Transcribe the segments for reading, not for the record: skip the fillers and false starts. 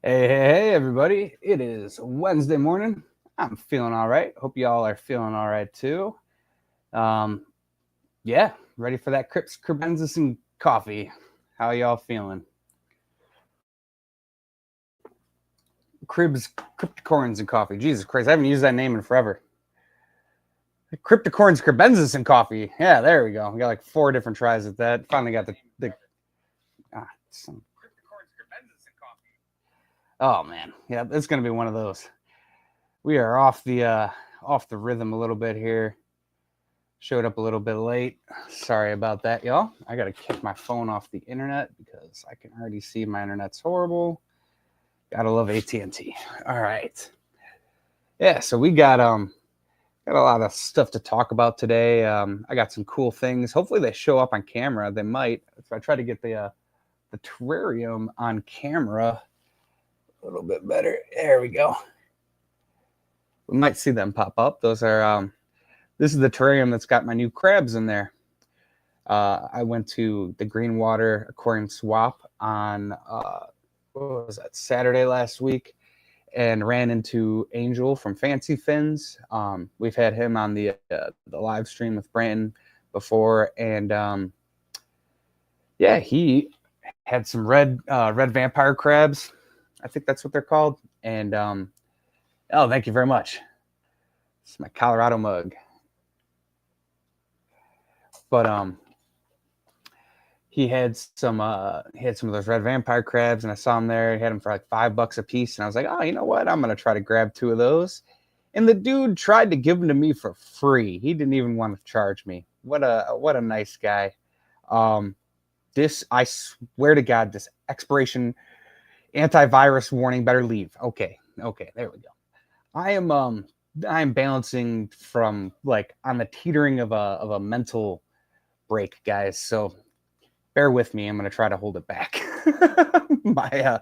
Hey, everybody. It is Wednesday morning. I'm feeling all right. Hope y'all are feeling all right too. Um, yeah, ready for that Crips, Crebensis, and coffee. How y'all feeling? Cribs, Cryptocorns, and coffee. Jesus Christ, I haven't used that name in forever. Cryptocorns, Crebensis, and coffee. Yeah, there we go. We got like 4 different tries at that. Finally got the some oh man, yeah, it's gonna be one of those. We are off the rhythm a little bit here. Showed up a little bit late. Sorry about that, y'all. I got to kick my phone off the internet because I can already see my internet's horrible. Gotta love AT&T. All right. Yeah, so we got a lot of stuff to talk about today. I got some cool things. Hopefully they show up on camera. They might. If I try to get the terrarium on camera a little bit better. There we go. We might see them pop up. Those are this is the terrarium that's got my new crabs in there. I went to the Greenwater Aquarium Swap on what was that, Saturday last week, and ran into Angel from Fancy Fins. We've had him on the live stream with Brandon before, and yeah, he had some red vampire crabs. I think that's what they're called. And oh, thank you very much. It's my Colorado mug. But he had some of those red vampire crabs, and I saw him there. He had them for like $5 a piece, and I was like, oh, you know what? I'm gonna try to grab 2 of those. And the dude tried to give them to me for free. He didn't even want to charge me. What a nice guy. Um, this I swear to God, this expiration antivirus warning better leave. Okay, there we go. I am balancing from like on the teetering of a mental break, guys. So bear with me. I'm going to try to hold it back. My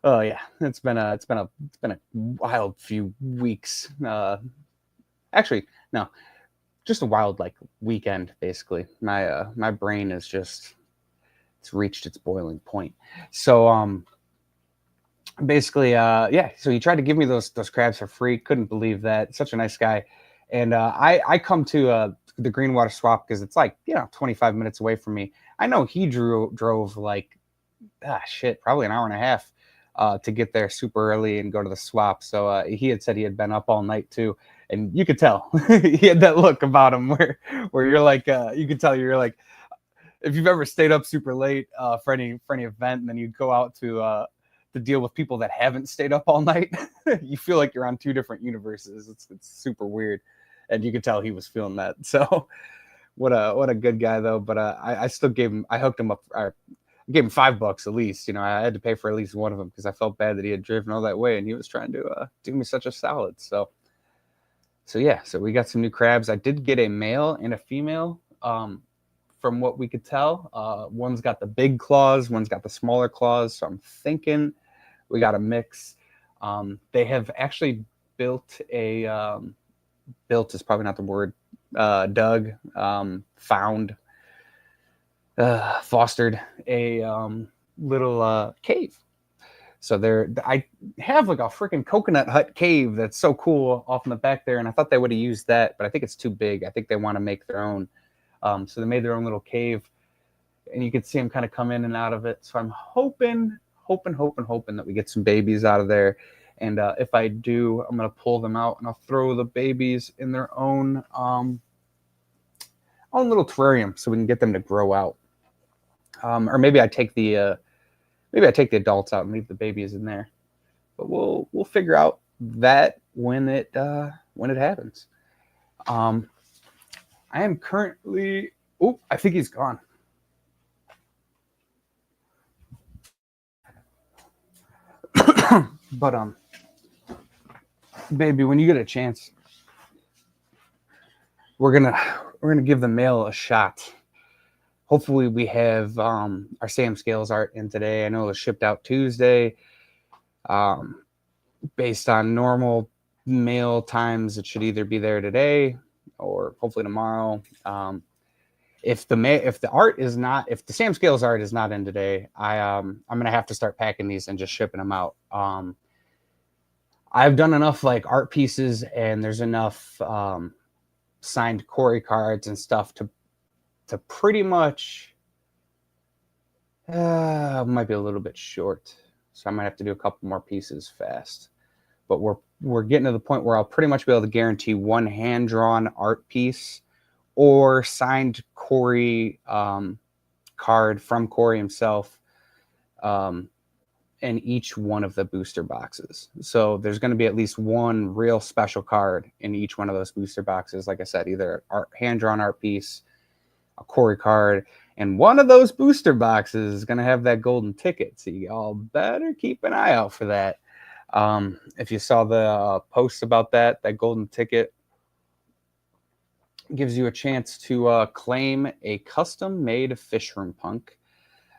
oh yeah, it's been a wild few weeks. Actually, no, just a wild like weekend basically. My brain is just it's reached its boiling point. So basically yeah, so he tried to give me those crabs for free. Couldn't believe that. Such a nice guy. And I come to the Greenwater Swap because it's like 25 minutes away from me. I know he drove like shit, probably an hour and a half to get there super early and go to the swap. So he had said he had been up all night too, and you could tell he had that look about him where you're like you could tell you're like if you've ever stayed up super late for any event, and then you go out to deal with people that haven't stayed up all night, you feel like you're on 2 different universes. It's super weird, and you could tell he was feeling that. So what a good guy though. But I still I hooked him up. I gave him $5 at least. I had to pay for at least one of them because I felt bad that he had driven all that way and he was trying to do me such a solid. So yeah, so we got some new crabs. I did get a male and a female. From what we could tell, one's got the big claws, one's got the smaller claws. So I'm thinking we got a mix. They have actually built built is probably not the word. Dug, found, fostered a little cave. So I have like a freaking coconut hut cave that's so cool off in the back there, and I thought they would have used that, but I think it's too big. I think they want to make their own. So they made their own little cave, and you can see them kind of come in and out of it. So I'm hoping that we get some babies out of there. And if I do, I'm gonna pull them out and I'll throw the babies in their own little terrarium so we can get them to grow out. Or maybe I take the adults out and leave the babies in there. But we'll figure out that when it happens. I am currently. Oh, I think he's gone. But baby, when you get a chance, we're gonna give the male a shot. Hopefully we have our Sam Scales art in today. I know it was shipped out Tuesday. Based on normal mail times, it should either be there today or hopefully tomorrow. if the art is not, if the Sam Scales art is not in today, I'm gonna have to start packing these and just shipping them out. I've done enough like art pieces, and there's enough signed Corey cards and stuff to pretty much might be a little bit short, so I might have to do a couple more pieces fast. But we're getting to the point where I'll pretty much be able to guarantee one hand drawn art piece or signed Corey card from Corey himself in each one of the booster boxes. So there's going to be at least one real special card in each one of those booster boxes. Like I said, either hand drawn art piece, a Corey card, and one of those booster boxes is going to have that golden ticket. So you all better keep an eye out for that. If you saw the post about that golden ticket gives you a chance to claim a custom-made fish room punk,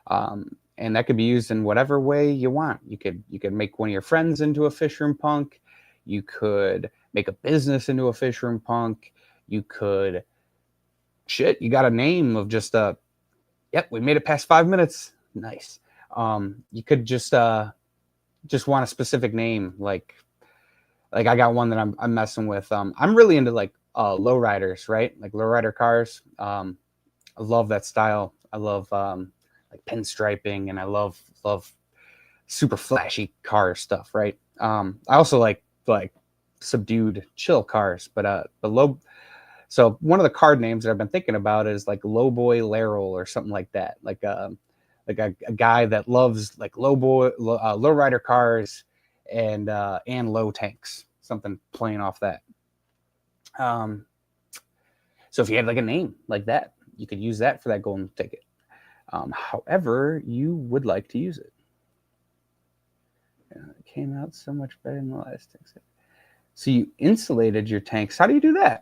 and that could be used in whatever way you want. You could make one of your friends into a fish room punk. You could make a business into a fish room punk. You could, you got a name of just yep, we made it past 5 minutes. Nice. You could just want a specific name, like I got one that I'm messing with. I'm really into like lowriders, right? Like lowrider cars. I love that style. I love like pinstriping, and I love super flashy car stuff, right? I also like subdued, chill cars, but the low. So one of the card names that I've been thinking about is like Lowboy Laryl or something like that, like a guy that loves like lowrider cars and low tanks, something playing off that. So if you had like a name like that, you could use that for that golden ticket. However you would like to use it. It came out so much better than the last tank. So you insulated your tanks. How do you do that?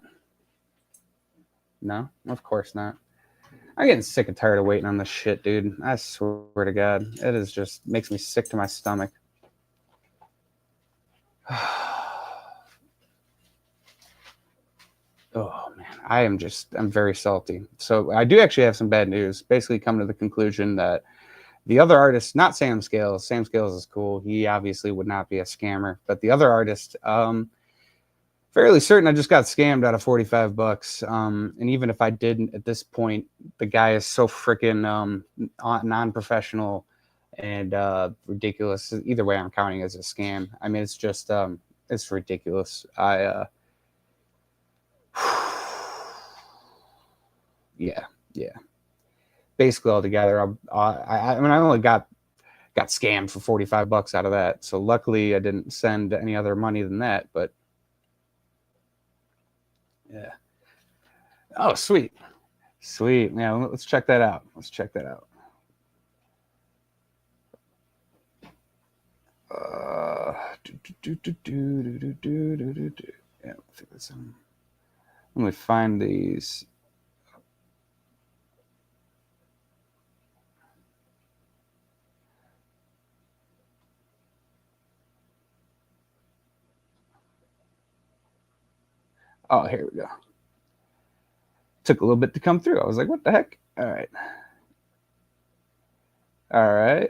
No, of course not. I'm getting sick and tired of waiting on this shit, dude. I swear to God. It is just makes me sick to my stomach. Oh, man. I'm very salty. So I do actually have some bad news. Basically come to the conclusion that the other artist, not Sam Scales is cool. He obviously would not be a scammer. But the other artist, fairly certain I just got scammed out of $45. And even if I didn't at this point, the guy is so freaking non-professional and ridiculous. Either way, I'm counting it as a scam. I mean, it's just it's ridiculous. Yeah. Basically, altogether, I mean, I only got scammed for $45 out of that. So luckily, I didn't send any other money than that. But yeah. Oh, sweet. Yeah, let's check that out. Yeah, I think that's let me find these. Oh, here we go. Took a little bit to come through. I was like, what the heck? All right.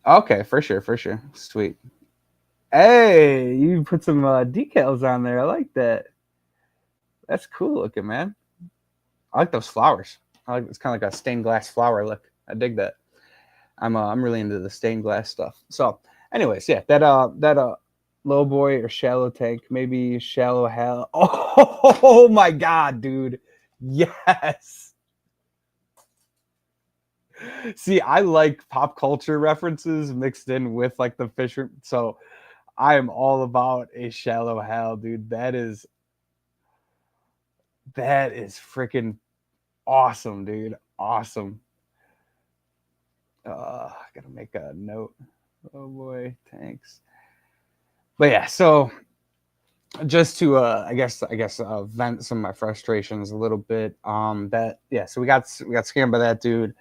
Okay, for sure. Sweet. Hey, you put some decals on there. I like that. That's cool looking, man. I like those flowers. It's kind of like a stained glass flower look. I dig that. I'm really into the stained glass stuff. So, anyways, yeah, that low boy or shallow tank, maybe shallow hell. Oh my God, dude. Yes. See, I like pop culture references mixed in with like the fisher. So I am all about a shallow hell, dude. That is freaking awesome, dude. Awesome. Gotta make a note. Oh boy, tanks. But yeah, so just to I guess vent some of my frustrations a little bit. So we got scammed by that dude.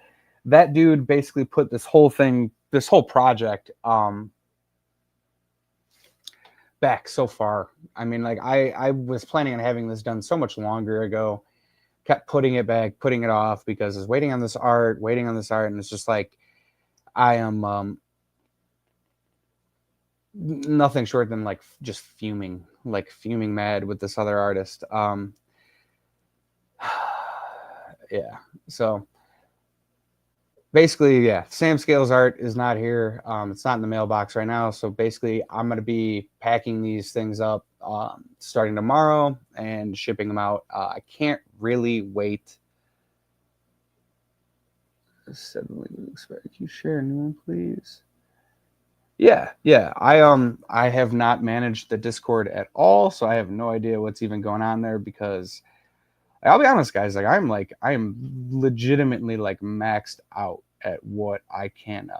That dude basically put this whole project back so far. I mean, like I was planning on having this done so much longer ago. Kept putting it back, putting it off because I was waiting on this art, and it's just like I am nothing short than like just fuming mad with this other artist. Yeah. So basically, yeah, Sam Scales art is not here. It's not in the mailbox right now. So basically, I'm going to be packing these things up starting tomorrow and shipping them out. I can't really wait. Suddenly, can you share a new one, please? Yeah. I have not managed the Discord at all, so I have no idea what's even going on there because I'll be honest, guys. I am legitimately like maxed out at what I can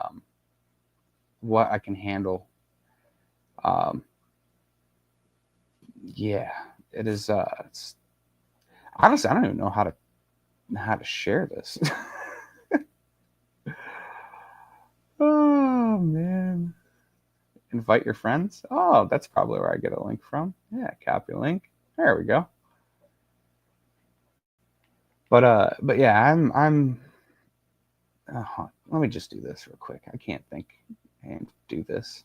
handle. Um, yeah, it is. It's, honestly, I don't even know how to share this. Oh man, invite your friends. Oh, that's probably where I get a link from. Yeah, copy link. There we go. But yeah, I'm. Let me just do this real quick. I can't think and do this.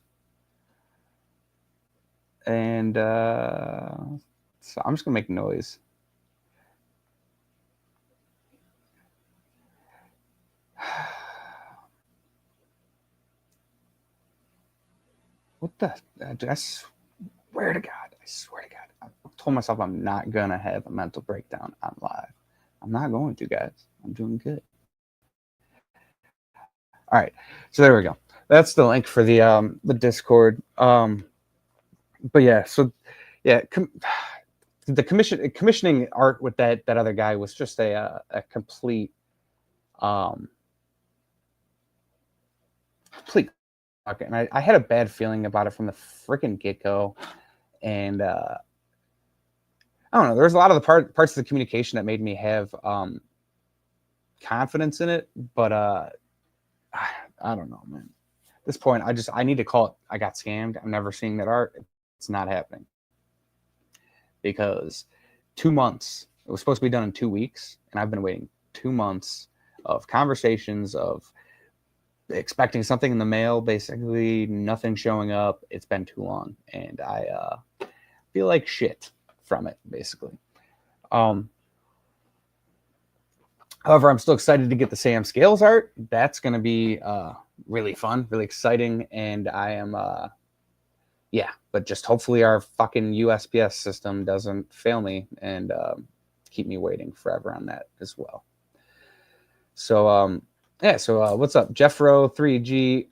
And so I'm just gonna make noise. What the? I swear to God. I swear to God. I told myself I'm not gonna have a mental breakdown on live. I'm not going to, guys. I'm doing good. All right. So there we go. That's the link for the Discord. But yeah. So yeah. The commissioning art with that other guy was just a complete complete and I had a bad feeling about it from the freaking get-go. And I don't know, there's a lot of the parts of the communication that made me have confidence in it, but I don't know, man. At this point, I need to call it I got scammed. I'm never seeing that art. It's not happening. Because 2 months, it was supposed to be done in 2 weeks, and I've been waiting 2 months of conversations of expecting something in the mail, basically nothing showing up. It's been too long, and I feel like shit from it, basically. However, I'm still excited to get the Sam Scales art. That's going to be really fun, really exciting, and I am, yeah. But just hopefully our fucking USPS system doesn't fail me and keep me waiting forever on that as well. So, yeah. So, what's up, Jeffro 3G?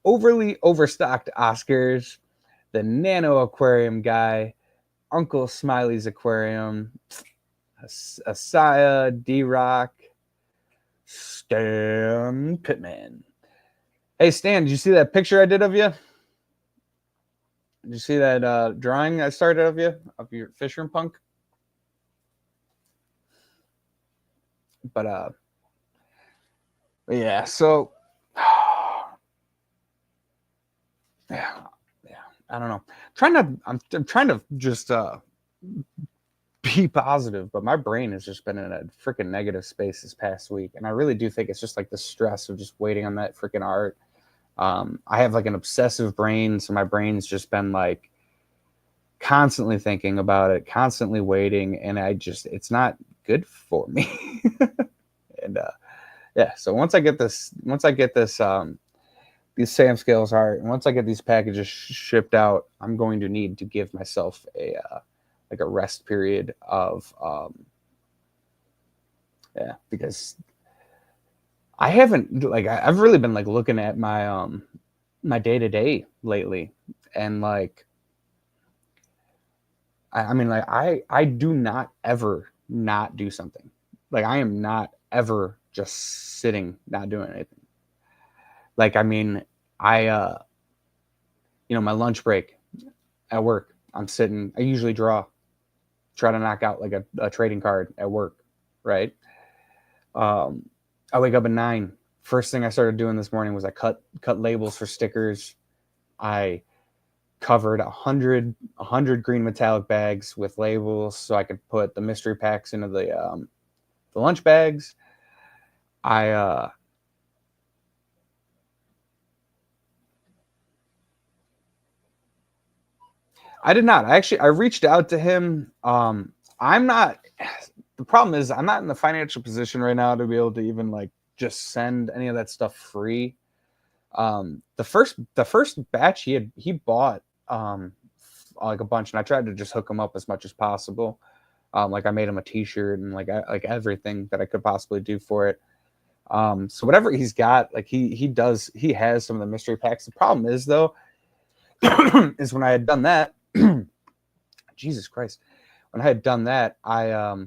Overly overstocked Oscars, the Nano Aquarium guy, Uncle Smiley's Aquarium, Asaya, D-Rock, Stan Pittman. Hey, Stan, did you see that picture I did of you? Did you see that drawing I started of you, of your Fisher Punk? But yeah, so yeah, I don't know. I'm trying to just be positive, but my brain has just been in a freaking negative space this past week, and I really do think it's just like the stress of just waiting on that freaking art. I have like an obsessive brain, so my brain's just been like constantly thinking about it, constantly waiting, and it's not good for me. And yeah, so once I get this these Sam Scales art, and once I get these packages shipped out, I'm going to need to give myself a like a rest period of yeah, because I haven't I've really been like looking at my my day-to-day lately, and like I mean like I do not ever not do something. Like I am not ever just sitting not doing anything. Like I mean I my lunch break at work, I'm sitting, I usually try to knock out like a trading card at work, right? I wake up at 9. First thing I started doing this morning was I cut labels for stickers. I covered 100 green metallic bags with labels so I could put the mystery packs into the lunch bags. I did not. I reached out to him. I'm not. The problem is I'm not in the financial position right now to be able to even like just send any of that stuff free. The first batch he bought like a bunch, and I tried to just hook him up as much as possible. Like I made him a T-shirt and like everything that I could possibly do for it. So whatever he's got, like he has some of the mystery packs. The problem is though, is when I had done that, Jesus Christ, when I had done that, I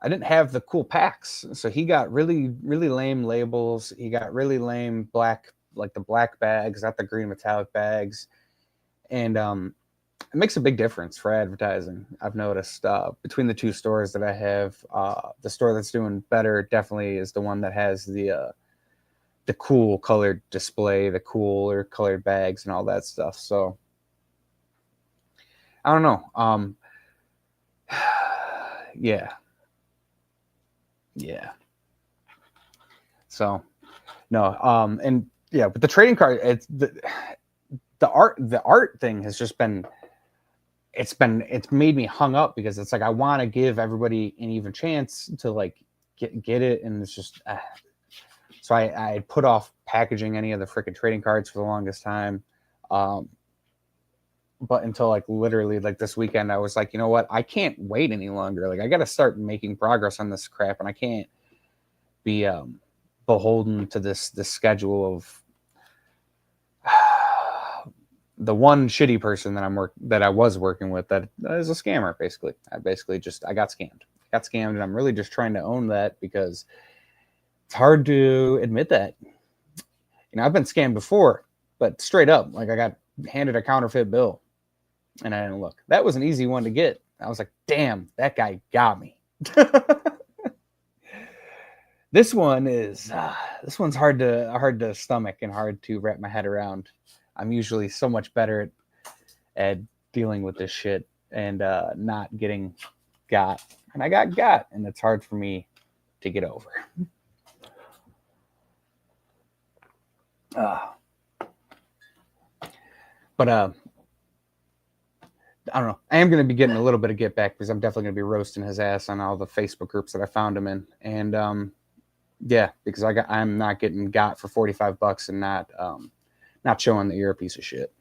didn't have the cool packs. So he got really, really lame labels. He got really lame black, like the black bags, not the green metallic bags. And it makes a big difference for advertising. I've noticed between the two stores that I have, the store that's doing better definitely is the one that has the cool colored display, the cooler colored bags and all that stuff. So I don't know. Yeah. So no. And yeah, but the trading card, it's the art thing has just been, it's made me hung up because it's like I want to give everybody an even chance to like get it, and it's just so I put off packaging any of the freaking trading cards for the longest time. But until like literally like this weekend, I was like, you know what? I can't wait any longer. Like I got to start making progress on this crap, and I can't be beholden to this schedule of the one shitty person that I was working with that is a scammer. Basically, I got scammed, and I'm really just trying to own that because it's hard to admit that. You know, I've been scammed before, but straight up, like I got handed a counterfeit bill. And I didn't look. That was an easy one to get. I was like, damn, that guy got me. This one's hard to stomach and hard to wrap my head around. I'm usually so much better at dealing with this shit and not getting got. And I got, and it's hard for me to get over. But I don't know. I am going to be getting a little bit of get back because I'm definitely going to be roasting his ass on all the Facebook groups that I found him in. And yeah, because I'm not getting got for $45 and not showing that you're a piece of shit.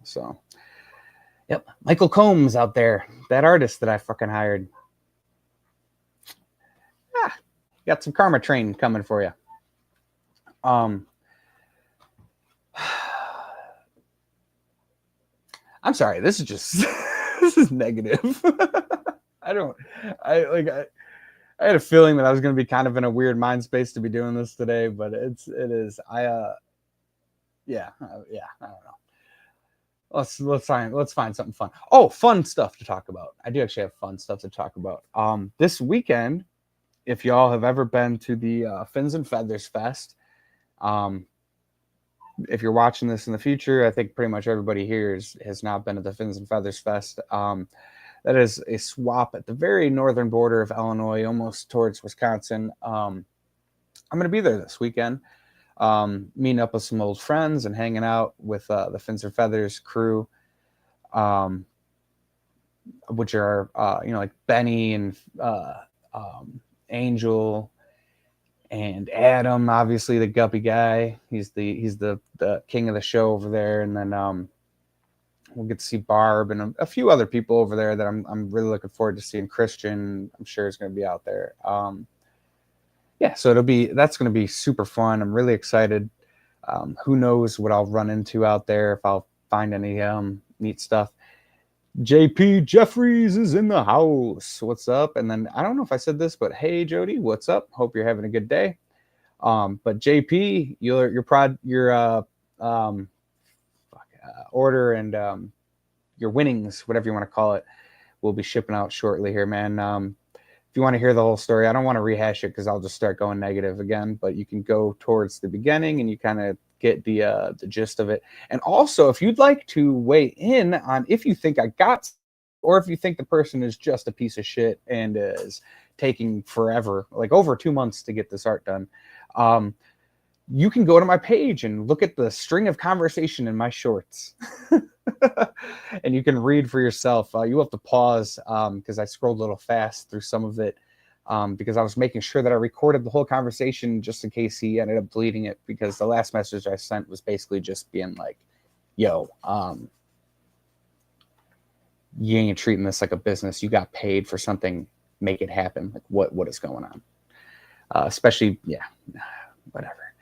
So, yep. Michael Combs out there, that artist that I fucking hired. Got some karma train coming for you. I'm sorry. This is just this is negative. I had a feeling that I was going to be kind of in a weird mind space to be doing this today, but it is. Yeah, I don't know. Let's find something fun. Oh, fun stuff to talk about. I do actually have fun stuff to talk about. This weekend, if y'all have ever been to the Fins and Feathers Fest, if you're watching this in the future, I think pretty much everybody here has not been to the Fins and Feathers Fest. That is a swap at the very northern border of Illinois, almost towards Wisconsin. I'm going to be there this weekend, meeting up with some old friends and hanging out with the Fins and Feathers crew, which are like Benny and Angel and Adam, obviously the guppy guy. He's the king of the show over there, and then we'll get to see Barb and a few other people over there that I'm really looking forward to seeing. Christian, I'm sure, is going to be out there. Yeah, so that's going to be super fun. I'm really excited. Who knows what I'll run into out there, if I'll find any neat stuff. JP Jeffries is in the house. What's up? And then I don't know if I said this, but hey, Jody, what's up? Hope you're having a good day. But JP, your order and your winnings, whatever you want to call it, will be shipping out shortly here, man. If you want to hear the whole story, I don't want to rehash it because I'll just start going negative again. But you can go towards the beginning and you kind of get the gist of it. And also, if you'd like to weigh in on if you think I got, or if you think the person is just a piece of shit and is taking forever, like over 2 months to get this art done, you can go to my page and look at the string of conversation in my shorts. And you can read for yourself. You have to pause because I scrolled a little fast through some of it, because I was making sure that I recorded the whole conversation just in case he ended up deleting it, because the last message I sent was basically just being like, yo, you ain't treating this like a business. You got paid for something. Make it happen. Like what is going on? Especially, yeah, whatever.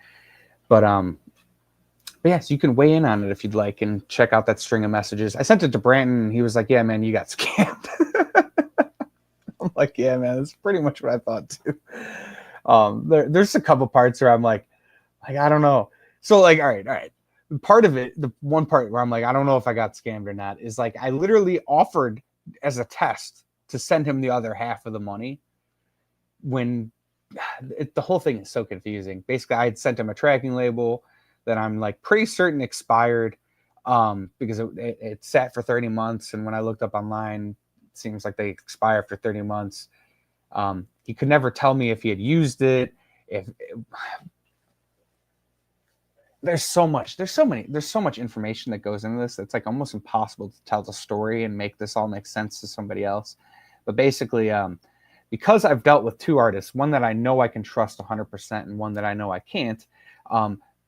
But yes, you can weigh in on it if you'd like and check out that string of messages. I sent it to Brandon and he was like, yeah, man, you got scammed. I'm like, yeah, man, that's pretty much what I thought too. There's a couple parts where I'm like, I don't know. So like, all right. Part of it, the one part where I'm like, I don't know if I got scammed or not, is like I literally offered as a test to send him the other half of the money when the whole thing is so confusing. Basically, I had sent him a tracking label that I'm like pretty certain expired, because it sat for 30 months. And when I looked up online, it seems like they expire after 30 months. He could never tell me if he had used it. There's so much information that goes into this. It's like almost impossible to tell the story and make this all make sense to somebody else. But basically, because I've dealt with two artists, one that I know I can trust 100% and one that I know I can't,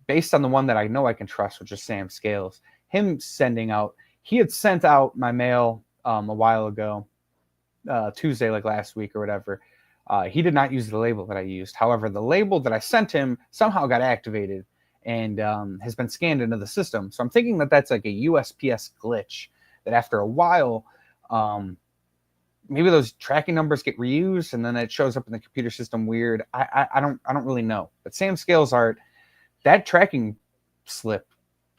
based on the one that I know I can trust, which is Sam Scales, he had sent out my mail a while ago, Tuesday, like last week or whatever. He did not use the label that I used. However, the label that I sent him somehow got activated and has been scanned into the system. So I'm thinking that that's like a USPS glitch, that after a while, maybe those tracking numbers get reused and then it shows up in the computer system weird. I don't really know. But Sam Scales art, that tracking slip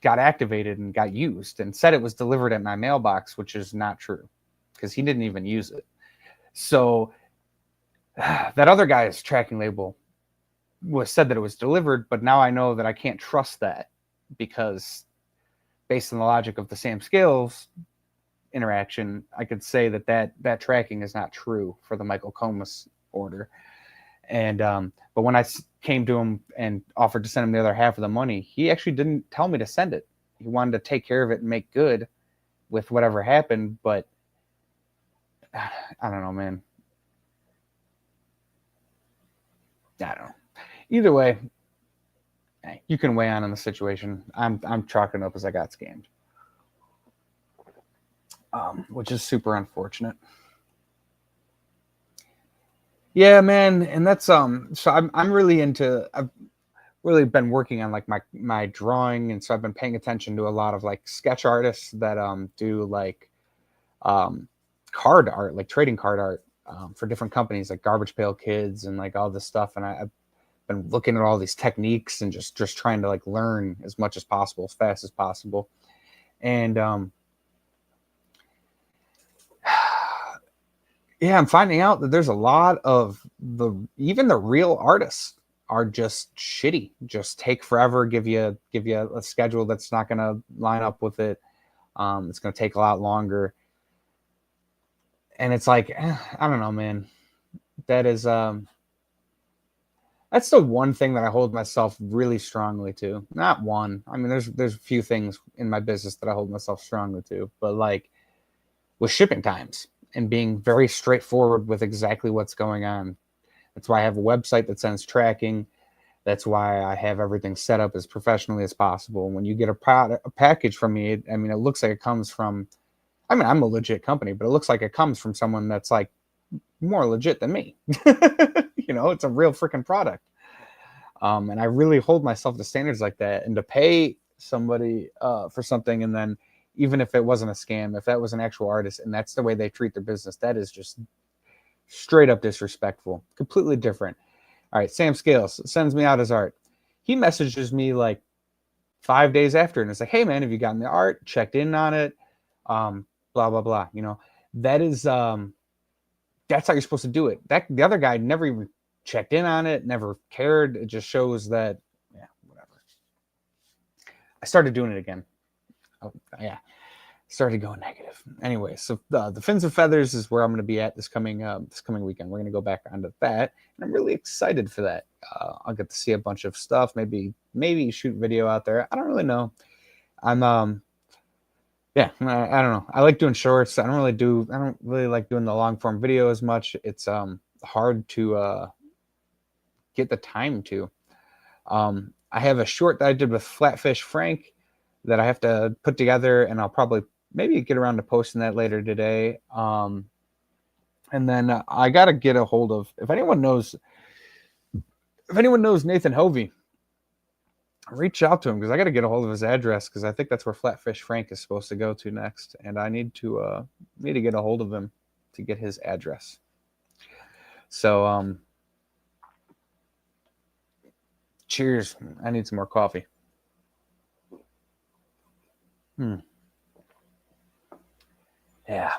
got activated and got used and said it was delivered at my mailbox, which is not true because he didn't even use it. So that other guy's tracking label was said that it was delivered, but now I know that I can't trust that because based on the logic of the Sam Scales interaction, I could say that tracking is not true for the Michael Comas order. And but when I came to him and offered to send him the other half of the money, he actually didn't tell me to send it. He wanted to take care of it and make good with whatever happened. But I don't know, man. I don't know. Either way, you can weigh on the situation. I'm chalking up as I got scammed, which is super unfortunate. Yeah, man, and that's so I'm really into. I've really been working on like my drawing, and so I've been paying attention to a lot of like sketch artists that do like card art, like trading card art for different companies like Garbage Pail Kids and like all this stuff. And I've been looking at all these techniques and just trying to like learn as much as possible, as fast as possible. And yeah, I'm finding out that there's a lot of even the real artists are just shitty, just take forever, give you a schedule that's not going to line up with it. It's going to take a lot longer. And it's like, I don't know, man. That is, that's the one thing that I hold myself really strongly to. Not one. I mean, there's a few things in my business that I hold myself strongly to, but like with shipping times and being very straightforward with exactly what's going on. That's why I have a website that sends tracking. That's why I have everything set up as professionally as possible. When you get a package from me, it looks like it comes from, I'm a legit company, but it looks like it comes from someone that's like more legit than me. It's a real freaking product. And I really hold myself to standards like that. And to pay somebody for something, and then even if it wasn't a scam, if that was an actual artist and that's the way they treat their business, that is just straight up disrespectful. Completely different. All right, Sam Scales sends me out his art. He messages me like 5 days after, and it's like, hey man, have you gotten the art? Checked in on it? Blah blah blah. That is that's how you're supposed to do it. The other guy never even checked in on it, never cared. It just shows that, yeah, whatever. I started doing it again. Oh, yeah, started going negative. Anyway, so the Fins and Feathers is where I'm going to be at this coming weekend. We're going to go back onto that, and I'm really excited for that. I'll get to see a bunch of stuff. Maybe shoot video out there. I don't really know. I'm yeah, I don't know. I like doing shorts. I don't really like doing the long form video as much. It's hard to get the time to. I have a short that I did with Flatfish Frank that I have to put together, and I'll probably maybe get around to posting that later today. And then I got to get a hold of, if anyone knows Nathan Hovey, reach out to him, because I got to get a hold of his address, because I think that's where Flatfish Frank is supposed to go to next, and I need to get a hold of him to get his address. So cheers. I need some more coffee. Yeah.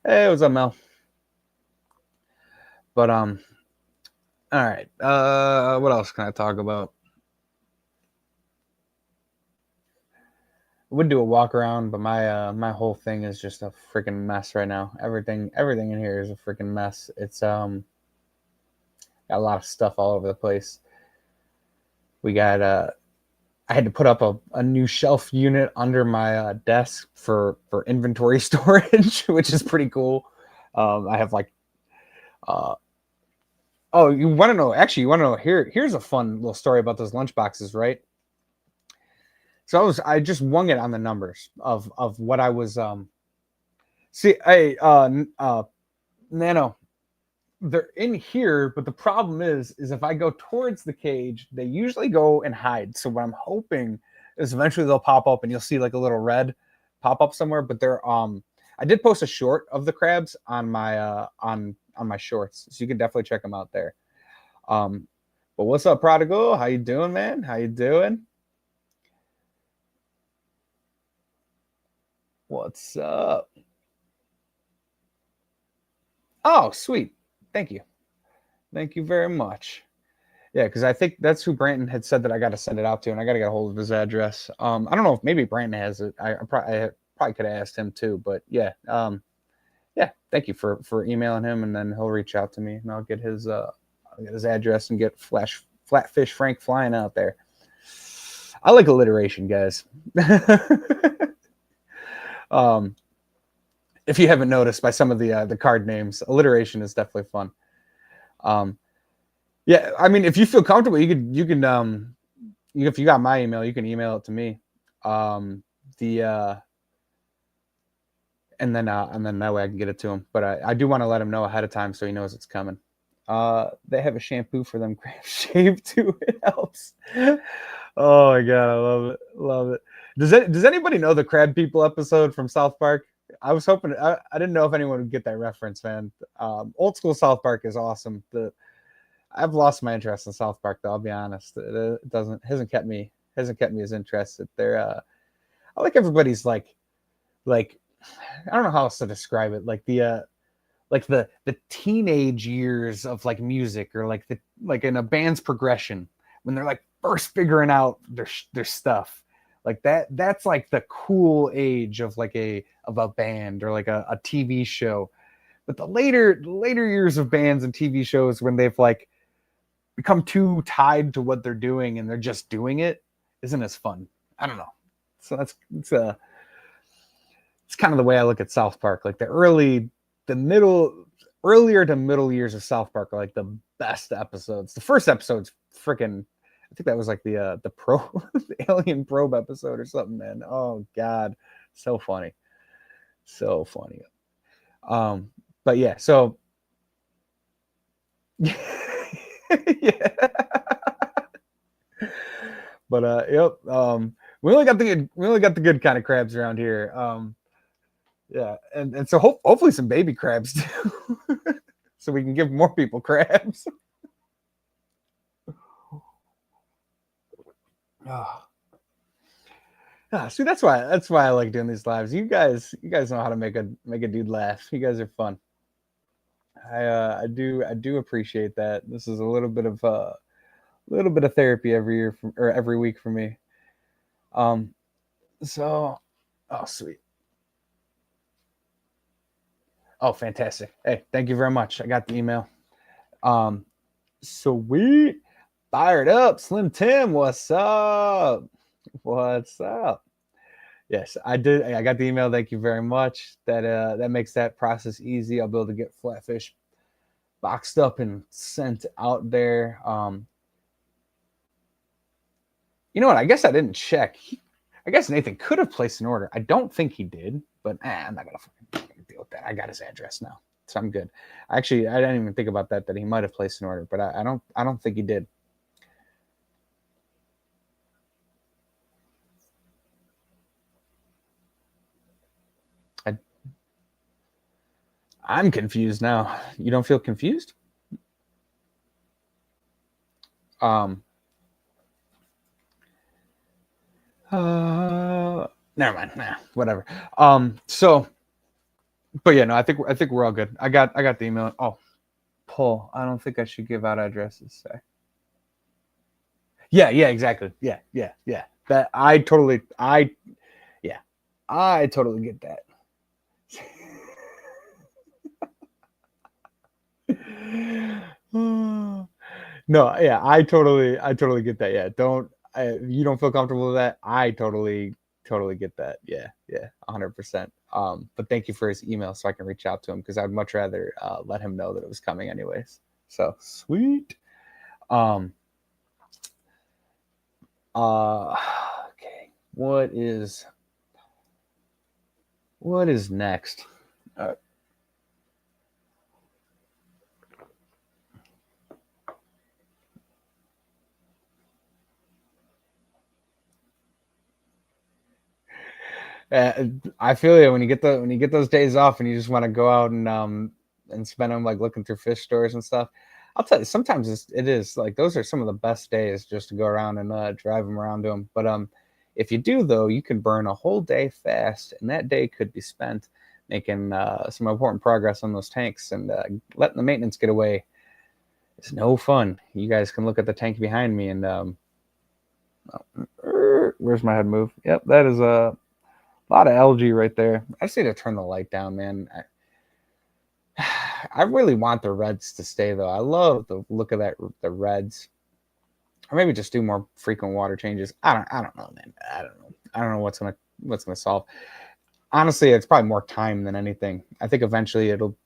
Hey, what's up, Mel? But all right. What else can I talk about? I would do a walk around, but my whole thing is just a freaking mess right now. Everything in here is a freaking mess. It's got a lot of stuff all over the place. We got I had to put up a new shelf unit under my desk for inventory storage, which is pretty cool. I have like oh, you want to know? Actually, you want to know? Here's a fun little story about those lunch boxes, right? So I just wung it on the numbers of what I was see. Hey, Nano, they're in here, but the problem is if I go towards the cage, they usually go and hide. So what I'm hoping is eventually they'll pop up, and you'll see like a little red pop up somewhere. But they're I did post a short of the crabs on my on my shorts, so you can definitely check them out there. But what's up, Prodigal? How you doing, man? How you doing? What's up? Oh, sweet. Thank you. Thank you very much. Yeah, because I think that's who Brandon had said that I got to send it out to, and I got to get a hold of his address. I don't know if maybe Brandon has it. I probably could have asked him too, but yeah. Yeah, thank you for emailing him, and then he'll reach out to me, and I'll get his address and get Flatfish Frank flying out there. I like alliteration, guys. If you haven't noticed by some of the card names, alliteration is definitely fun. Yeah, I mean, if you feel comfortable, you can if you got my email, you can email it to me. And then that way I can get it to him. But I do want to let him know ahead of time so he knows it's coming. They have a shampoo for them crab shave too. It helps. Oh my god, I love it. Does anybody know the Crab People episode from South Park? I was hoping I didn't know if anyone would get that reference, man. Old school South Park is awesome. I've lost my interest in South Park, though. I'll be honest. It hasn't kept me as interested. I like everybody's like I don't know how else to describe it. Like the teenage years of like music, or like in a band's progression when they're like first figuring out their stuff. Like that's like the cool age of like a band or like a TV show. But the later years of bands and TV shows, when they've like become too tied to what they're doing and they're just doing it, isn't as fun. I don't know. So it's kind of the way I look at South Park. Like earlier to middle years of South Park are like the best episodes. The first episode's freaking, I think that was like the the alien probe episode or something, man. Oh god, so funny. But yeah, so yeah. But yep. We only got the good kind of crabs around here. Yeah, and so hopefully some baby crabs too, so we can give more people crabs. Oh. See, that's why I like doing these lives. You guys know how to make a dude laugh. You guys are fun. I do appreciate that. This is a little bit of therapy every year or every week for me. Um, so, oh sweet, oh fantastic. Hey, thank you very much. I got the email. Um, sweet, fired up, Slim Tim. What's up? What's up? Yes, I did. I got the email. Thank you very much. That makes that process easy. I'll be able to get Flatfish boxed up and sent out there. You know what? I guess I didn't check. I guess Nathan could have placed an order. I don't think he did, but I'm not gonna deal with that. I got his address now, so I'm good. Actually, I didn't even think about that he might have placed an order, but I don't think he did. I, I'm confused now. You don't feel confused? Um, Never mind. Nah, whatever. So, but yeah, no, I think we're all good. I got the email. Oh, Paul, I don't think I should give out addresses. Say. Yeah, yeah, exactly. Yeah, yeah, yeah. That yeah, I totally get that. No, yeah, I totally get that. Yeah, you don't feel comfortable with that. I totally get that. Yeah, yeah, 100%. But thank you for his email so I can reach out to him because I'd much rather let him know that it was coming anyways. So sweet. Um, okay, what is next? Uh, Uh, I feel you when you get those days off and you just want to go out and spend them like looking through fish stores and stuff. I'll tell you, sometimes it is like those are some of the best days just to go around and drive them around to them. But if you do though, you can burn a whole day fast, and that day could be spent making some important progress on those tanks and letting the maintenance get away. It's no fun. You guys can look at the tank behind me and where's my head move? Yep, that is a lot of algae right there. I just need to turn the light down, man. I really want the reds to stay though. I love the look of the reds. Or maybe just do more frequent water changes. I don't know, man. I don't know what's gonna solve. Honestly, it's probably more time than anything. I think eventually it'll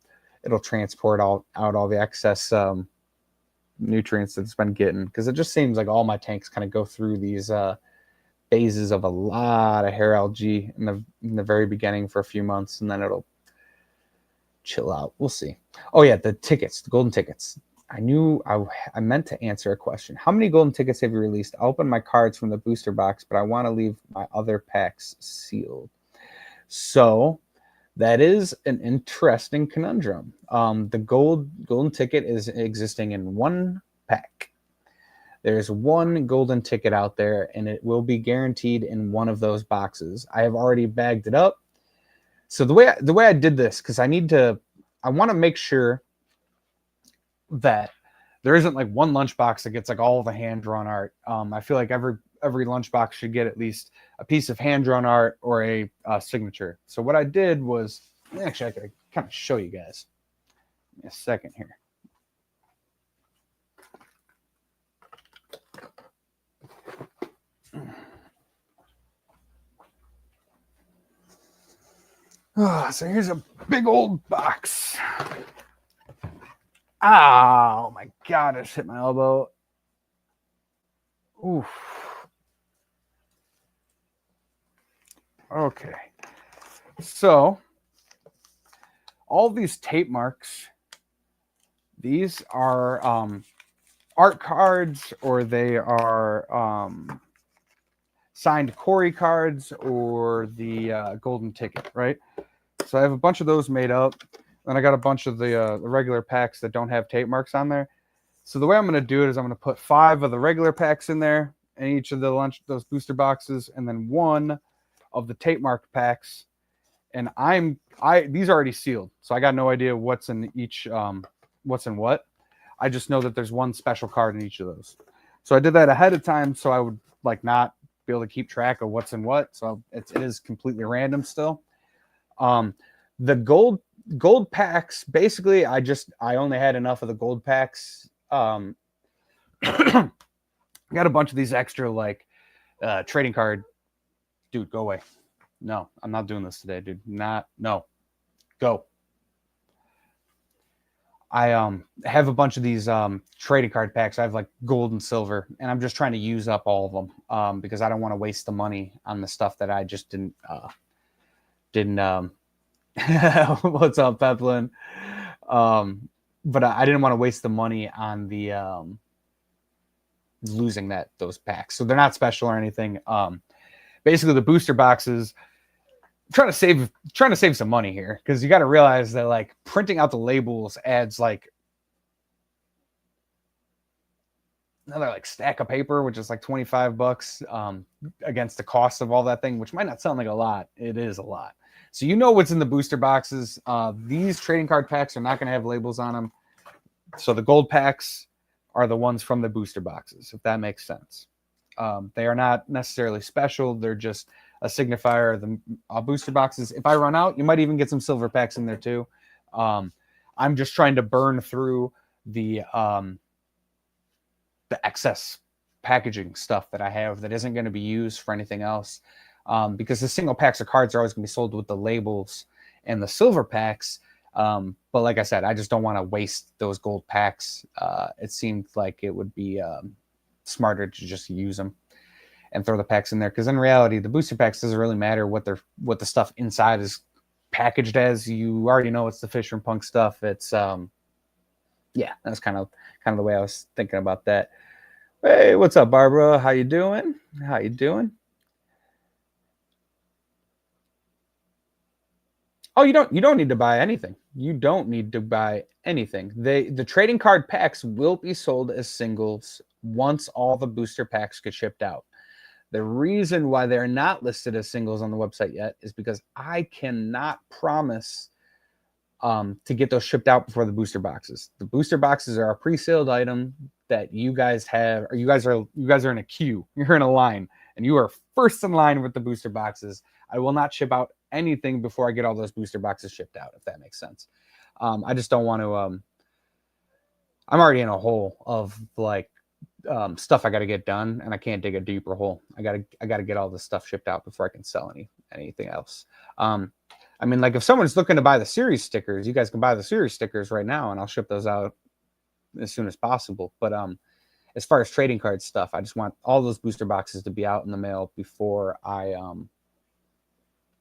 transport all the excess nutrients that it's been getting because it just seems like all my tanks kind of go through these phases of a lot of hair algae in the very beginning for a few months, and then it'll chill out. We'll see. Oh yeah, the tickets, the golden tickets. I meant to answer a question. How many golden tickets have you released? I opened my cards from the booster box, but I want to leave my other packs sealed. So that is an interesting conundrum. The golden ticket is existing in one pack. There's one golden ticket out there, and it will be guaranteed in one of those boxes. I have already bagged it up. So the way I did this, because I want to make sure that there isn't like one lunchbox that gets like all the hand drawn art. I feel like every lunchbox should get at least a piece of hand drawn art or a signature. So what I did was actually I could kind of show you guys. Give me a second here. So here's a big old box. Oh my god, I just hit my elbow. Oof. Okay. So all these tape marks, these are art cards, or they are signed Corey cards, or the golden ticket, right? So I have a bunch of those made up. Then I got a bunch of the regular packs that don't have tape marks on there. So the way I'm going to do it is I'm going to put 5 of the regular packs in there in each of those booster boxes, and then 1 of the tape mark packs and these are already sealed, so I got no idea what's in each what's in what. I just know that there's one special card in each of those. So I did that ahead of time, so I would like not be able to keep track of what's in what. So it is completely random still. The gold packs, basically, I only had enough of the gold packs. Got a bunch of these extra like trading card. Dude, go away. No, I'm not doing this today, dude. No. Go. I have a bunch of these trading card packs. I have like gold and silver, and I'm just trying to use up all of them because I don't want to waste the money on the stuff that I just didn't what's up, Peplin? But I didn't want to waste the money on the losing those packs. So they're not special or anything. Basically the booster boxes, trying to save some money here, because you got to realize that like printing out the labels adds like another like stack of paper, which is like $25 against the cost of all that thing, which might not sound like a lot. It is a lot. So you know what's in the booster boxes. These trading card packs are not going to have labels on them. So the gold packs are the ones from the booster boxes, if that makes sense. They are not necessarily special. They're just a signifier of the booster boxes. If I run out, you might even get some silver packs in there too. I'm just trying to burn through the excess packaging stuff that I have that isn't going to be used for anything else. Because the single packs of cards are always going to be sold with the labels and the silver packs. But like I said, I just don't want to waste those gold packs. It seemed like it would be smarter to just use them and throw the packs in there, because in reality the booster packs doesn't really matter what the stuff inside is packaged as. You already know it's the Fisher and Punk stuff. It's yeah, that's kind of the way I was thinking about that. Hey, what's up, Barbara? How you doing? Oh, you don't need to buy anything. You don't need to buy anything. The trading card packs will be sold as singles once all the booster packs get shipped out. The reason why they're not listed as singles on the website yet is because I cannot promise to get those shipped out before the booster boxes. The booster boxes are a pre-saleed item that you guys have, or you guys are in a queue. You're in a line, and you are first in line with the booster boxes. I will not ship out anything before I get all those booster boxes shipped out, if that makes sense. I just don't want to. I'm already in a hole of like stuff I got to get done, and I can't dig a deeper hole. I gotta get all this stuff shipped out before I can sell anything else. I mean, like if someone's looking to buy the series stickers, you guys can buy the series stickers right now, and I'll ship those out as soon as possible. But as far as trading card stuff, I just want all those booster boxes to be out in the mail before I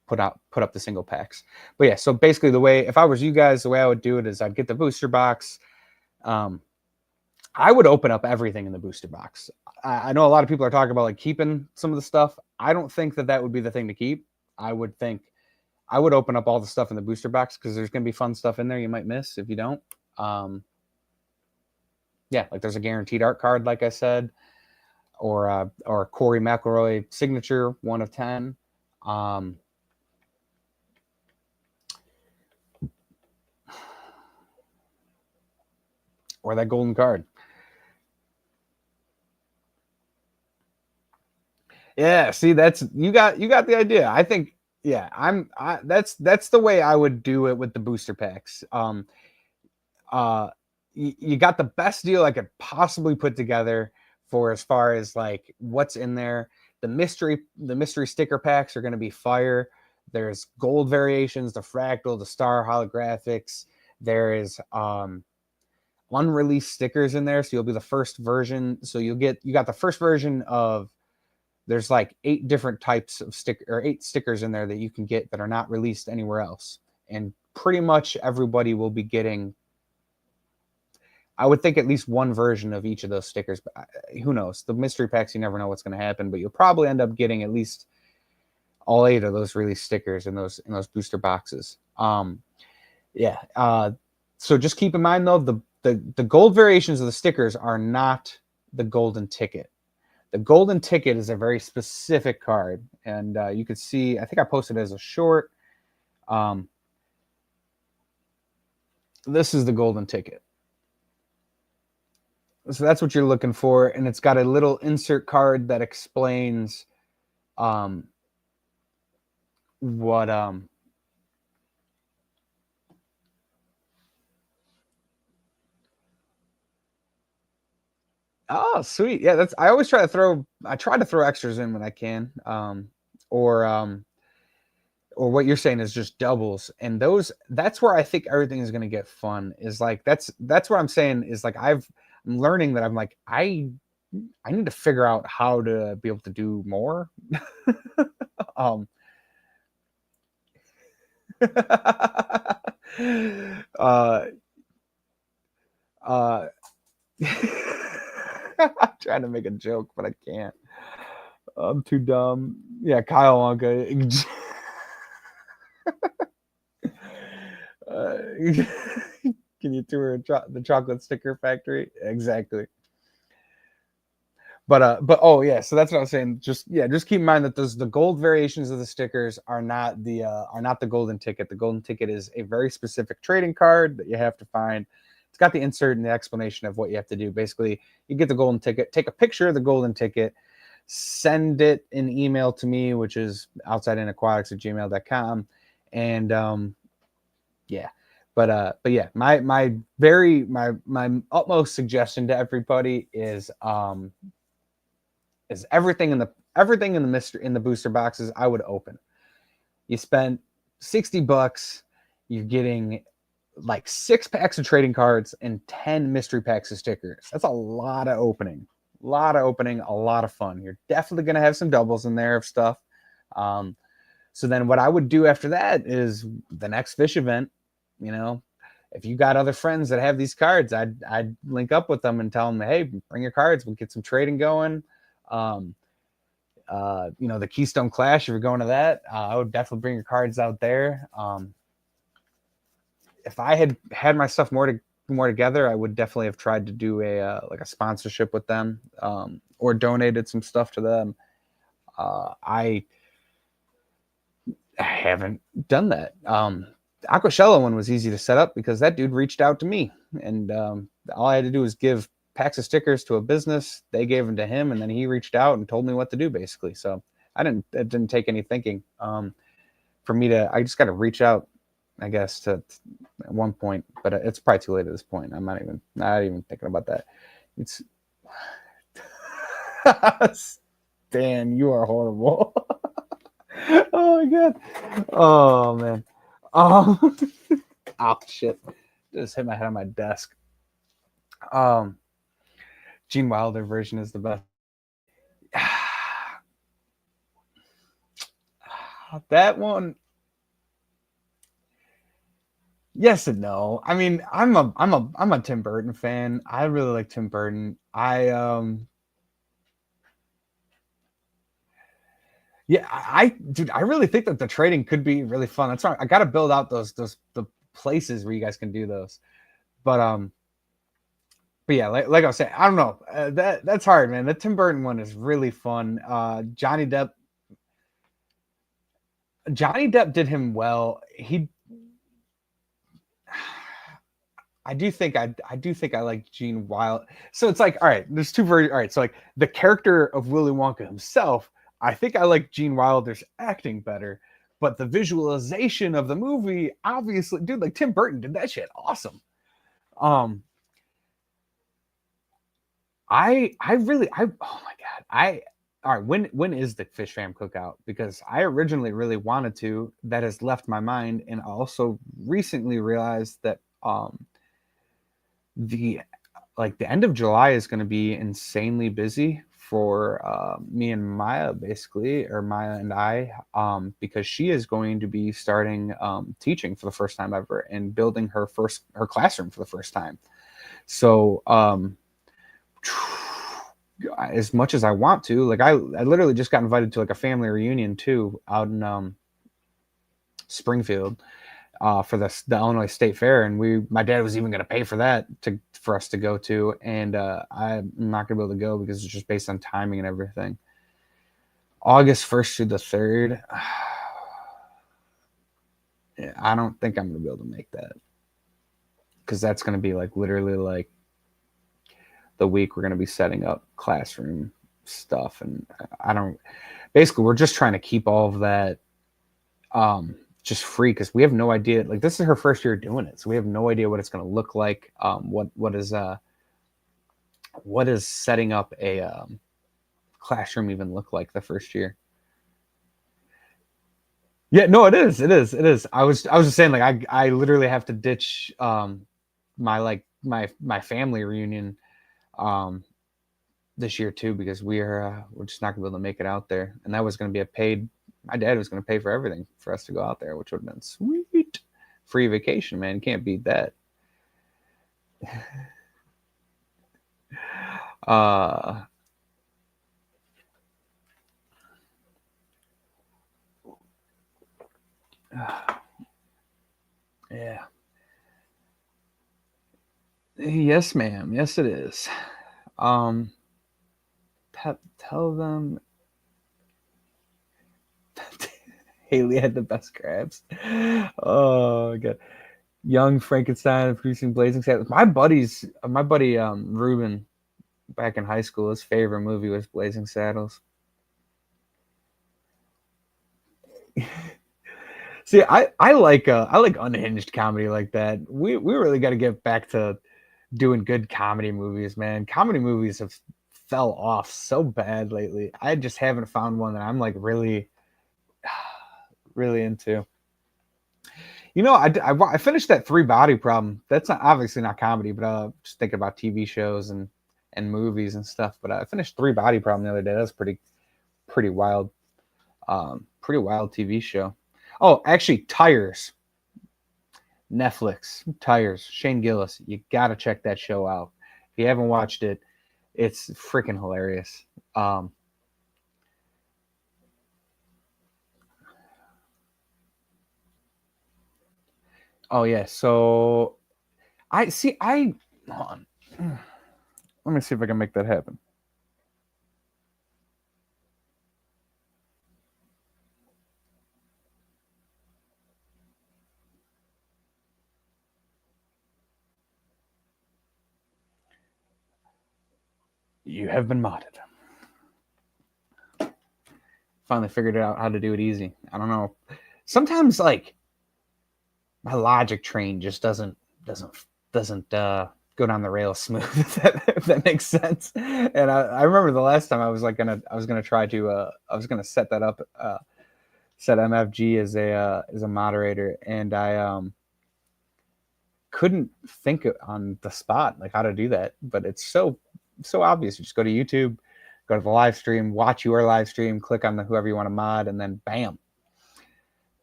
put up the single packs. But yeah, so basically if I was you guys, the way I would do it is I'd get the booster box. I would open up everything in the booster box. I know a lot of people are talking about like keeping some of the stuff. I don't think that would be the thing to keep. I would open up all the stuff in the booster box, because there's going to be fun stuff in there you might miss if you don't. Yeah, like there's a guaranteed art card, like I said, or Corey McElroy signature 1 of 10. Or that golden card. Yeah, see, you got the idea. I think, yeah, that's the way I would do it with the booster packs. You got the best deal I could possibly put together for as far as like what's in there. The mystery sticker packs are going to be fire. There's gold variations, the fractal, the star holographics. There is unreleased stickers in there, so you'll be the first version. So you got the first version of. There's like 8 different types of 8 stickers in there that you can get that are not released anywhere else. And pretty much everybody will be getting, I would think, at least one version of each of those stickers. But who knows? The mystery packs, you never know what's going to happen, but you'll probably end up getting at least all 8 of those released stickers in those booster boxes. Yeah. So just keep in mind though, the gold variations of the stickers are not the golden ticket. The golden ticket is a very specific card, and you could see, I think I posted it as a short. Um, this is the golden ticket. So that's what you're looking for, and it's got a little insert card that explains um, what oh, sweet. Yeah, that's I always try to throw extras in when I can. Or or what you're saying is just doubles. And that's where I think everything is gonna get fun. Is like that's what I'm saying is like I'm learning that I'm like I need to figure out how to be able to do more. um uh uh I'm trying to make a joke, but I can't. I'm too dumb. Yeah, Kyle Wonka. Uh, can you tour the chocolate sticker factory? Exactly. But oh yeah, so that's what I was saying. Just keep in mind that the gold variations of the stickers are not the golden ticket. The golden ticket is a very specific trading card that you have to find. It's got the insert and the explanation of what you have to do. Basically, you get the golden ticket, take a picture of the golden ticket, send it in email to me, which is outsideinaquatics@gmail.com. And yeah. But yeah, my utmost suggestion to everybody is everything in the booster boxes I would open. You spend $60, you're getting like 6 packs of trading cards and 10 mystery packs of stickers. That's a lot of opening. A lot of opening, a lot of fun. You're definitely gonna have some doubles in there of stuff. Um, so then what I would do after that is the next fish event, you know, if you got other friends that have these cards, I'd link up with them and tell them, hey, bring your cards, we'll get some trading going. Um, the Keystone Clash, if you're going to that, I would definitely bring your cards out there. If I had my stuff more together, I would definitely have tried to do a sponsorship with them, or donated some stuff to them. I haven't done that. Aquashella one was easy to set up because that dude reached out to me, and all I had to do was give packs of stickers to a business. They gave them to him, and then he reached out and told me what to do, basically. So it didn't take any thinking for me to. I just got to reach out, I guess, to at one point, but it's probably too late at this point. I'm not even thinking about that. It's Dan, you are horrible. Oh my god. Oh man. Um. Oh shit. Just hit my head on my desk. Um. Gene Wilder version is the best. That one. Yes and no. I mean, I'm a Tim Burton fan. I really like Tim Burton. Dude, I really think that the trading could be really fun. That's why I got to build out the places where you guys can do those. But but yeah, like I was saying, I don't know. That's hard, man. The Tim Burton one is really fun. Johnny Depp did him well. I do think I like Gene Wild. So it's like, all right, there's two versions. All right, so like the character of Willy Wonka himself, I think I like Gene Wilder's acting better, but the visualization of the movie, obviously, dude, like Tim Burton did that shit awesome. Um, I oh my god, I all right. When is the Fish Fam cookout? Because I originally really wanted to. That has left my mind, and also recently realized that the the end of July is going to be insanely busy for me and Maya, basically, or Maya and I, because she is going to be starting teaching for the first time ever and building her classroom for the first time. So as much as I want to, like I literally just got invited to like a family reunion too out in Springfield for the Illinois State Fair, and my dad was even going to pay for that for us to go to, and I'm not going to be able to go because it's just based on timing and everything. August 1st through the 3rd. Yeah, I don't think I'm gonna be able to make that because that's gonna be like literally like the week we're gonna be setting up classroom stuff, and I don't. Basically, we're just trying to keep all of that just free because we have no idea. Like this is her first year doing it, so we have no idea what it's gonna look like. What is setting up a classroom even look like the first year? Yeah, no, it is. It is. It is. I was just saying, like, I literally have to ditch my like my family reunion um this year too because we're just not gonna be able to make it out there. And that was gonna be a paid my dad was gonna pay for everything for us to go out there, which would have been sweet. Free vacation, man. Can't beat that. Uh yeah. Yes, ma'am. Yes, it is. Um tell them Haley had the best crabs. Oh god. Young Frankenstein producing Blazing Saddles. My buddy Ruben back in high school, his favorite movie was Blazing Saddles. See, I like unhinged comedy like that. We really got to get back to doing good comedy movies, man. Comedy movies have fell off so bad lately. I just haven't found one that I'm like really really into. You know, I finished that Three Body Problem. That's not obviously not comedy, but just thinking about TV shows and movies and stuff. But I finished Three Body Problem the other day. That's pretty wild. Pretty wild TV show. Oh, actually, Tires, Netflix, Tires, Shane Gillis. You gotta check that show out. If you haven't watched it, it's freaking hilarious. Um, oh yeah, so I see. I hold on. Let me see if I can make that happen. You have been modded. Finally figured out how to do it easy. I don't know. Sometimes like my logic train just doesn't doesn't go down the rails smooth if that makes sense. And I remember the last time I was gonna try to I was gonna set that up set MFG as a moderator, and I couldn't think on the spot like how to do that. But it's so obvious. You just go to YouTube, go to the live stream, watch your live stream, click on the whoever you want to mod, and then bam.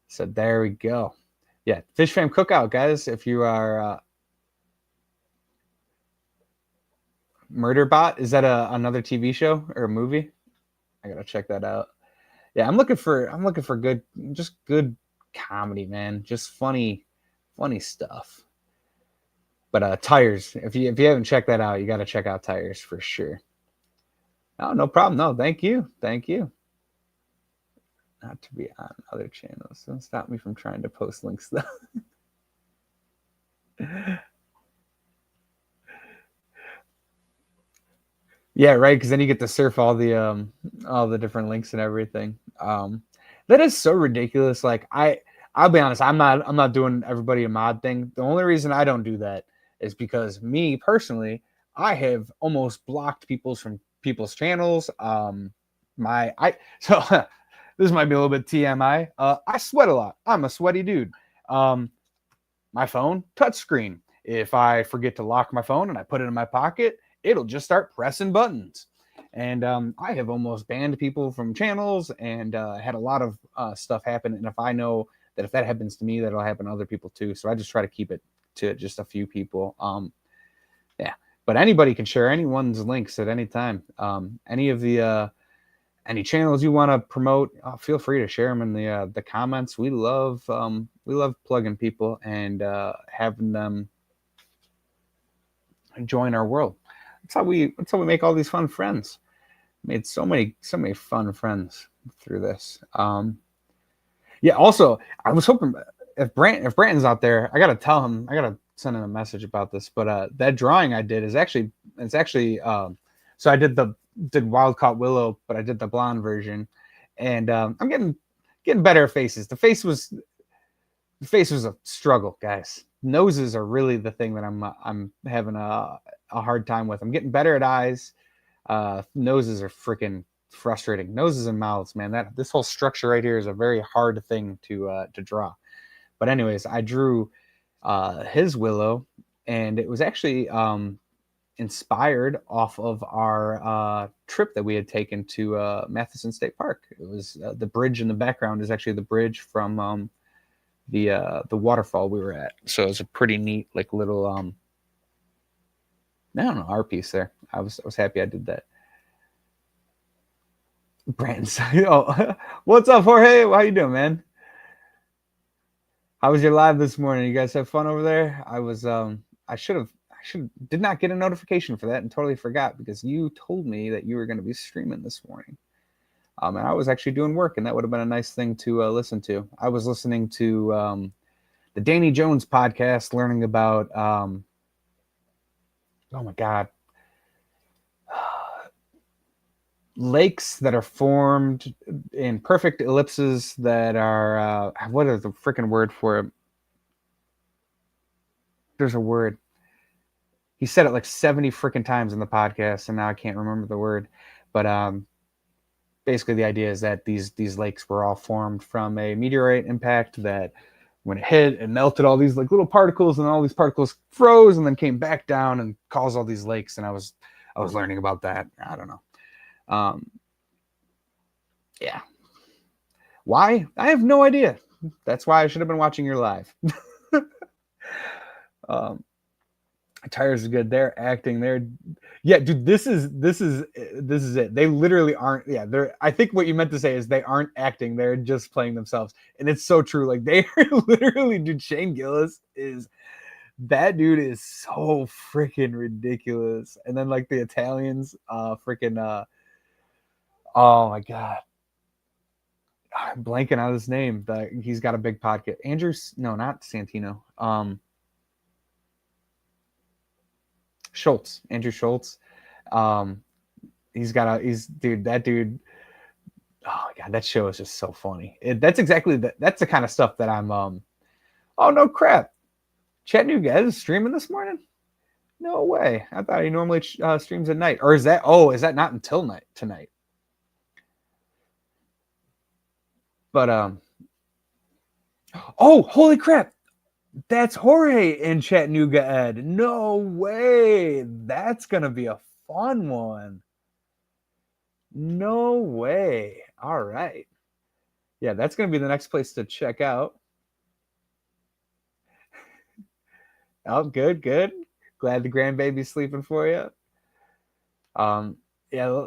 So there we go. Yeah, Fish Fam Cookout, guys. If you are Murderbot, is that another TV show or a movie? I gotta check that out. Yeah, I'm looking for good, just good comedy, man. Just funny stuff. But Tires, if you haven't checked that out, you got to check out Tires for sure. Oh, no problem. No, thank you. Not to be on other channels. Don't stop me from trying to post links though. Yeah, right. Because then you get to surf all the different links and everything. That is so ridiculous. Like I'll be honest, I'm not doing everybody a mod thing. The only reason I don't do that is because me personally, I have almost blocked people's channels. My I so this might be a little bit TMI. I sweat a lot. I'm a sweaty dude. Um, my phone touchscreen. If I forget to lock my phone and I put it in my pocket, it'll just start pressing buttons. And I have almost banned people from channels and had a lot of stuff happen. And if I know that if that happens to me, that'll happen to other people too. So I just try to keep it to just a few people. Yeah, but anybody can share anyone's links at any time. Any of the any channels you want to promote, feel free to share them in the comments. We love plugging people and having them join our world. That's how we make all these fun friends. Made so many fun friends through this. Yeah. Also, I was hoping. if Brandon's out there, I gotta tell him. I gotta send him a message about this. But that drawing I did is actually so I did Wild Caught Willow, but I did the blonde version, and I'm getting better at faces. The face was a struggle, guys. Noses are really the thing that I'm having a hard time with. I'm getting better at eyes. Noses are freaking frustrating. Noses and mouths, man. This whole structure right here is a very hard thing to draw. But anyways, I drew his Willow, and it was actually inspired off of our trip that we had taken to Matheson State Park. It was the bridge in the background is actually the bridge from the waterfall we were at. So it was a pretty neat like little I don't know, art piece there. I was happy I did that. Brandon's, oh, what's up, Jorge? How you doing, man? How was your live this morning? You guys have fun over there? I did not get a notification for that and totally forgot because you told me that you were going to be streaming this morning. And I was actually doing work, and that would have been a nice thing to listen to. I was listening to the Danny Jones podcast, learning about, oh my God, lakes that are formed in perfect ellipses that are, what is the freaking word for it? There's a word. He said it like 70 freaking times in the podcast, and now I can't remember the word. But basically the idea is that these lakes were all formed from a meteorite impact that when it hit, it melted all these like little particles, and all these particles froze and then came back down and caused all these lakes. And I was learning about that. I don't know. Yeah. Why? I have no idea. That's why I should have been watching your live. Tires are good. They're acting. Yeah, dude. This is it. They literally aren't. Yeah, they're. I think what you meant to say is they aren't acting. They're just playing themselves, and it's so true. Like they are literally. Dude, Shane Gillis is. That dude is so freaking ridiculous. And then like the Italians, freaking. Oh my God. I'm blanking on his name. He's got a big podcast. No, not Santino. Schultz, Andrew Schultz. That dude. Oh my God, that show is just so funny. That's exactly that's the kind of stuff that I'm. Oh no, crap! Chattanooga is streaming this morning. No way. I thought he normally streams at night. Or is that? Oh, is that not until tonight? But oh, holy crap! That's Jorge in Chattanooga, Ed. No way. That's going to be a fun one. No way. All right. Yeah, that's going to be the next place to check out. Oh, good. Glad the grandbaby's sleeping for you. Yeah,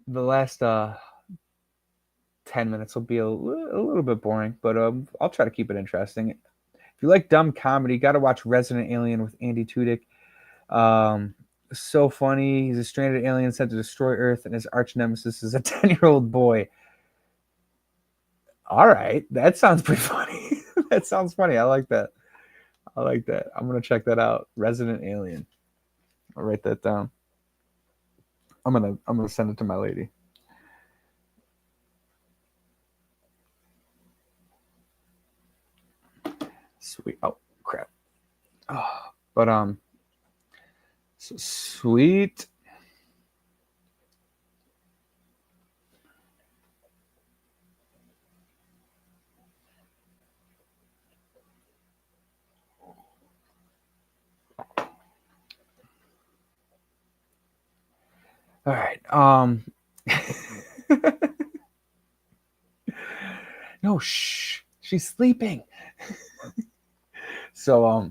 the last 10 minutes will be a little bit boring, but I'll try to keep it interesting. If you like dumb comedy, got to watch Resident Alien with Andy Tudyk. So funny. He's a stranded alien sent to destroy Earth, and his arch nemesis is a 10-year-old boy. All right. That sounds pretty funny. That sounds funny. I like that. I'm going to check that out. Resident Alien. I'll write that down. I'm going to send it to my lady. Sweet. Oh, crap. Oh, but so sweet. All right. No, shh. She's sleeping. So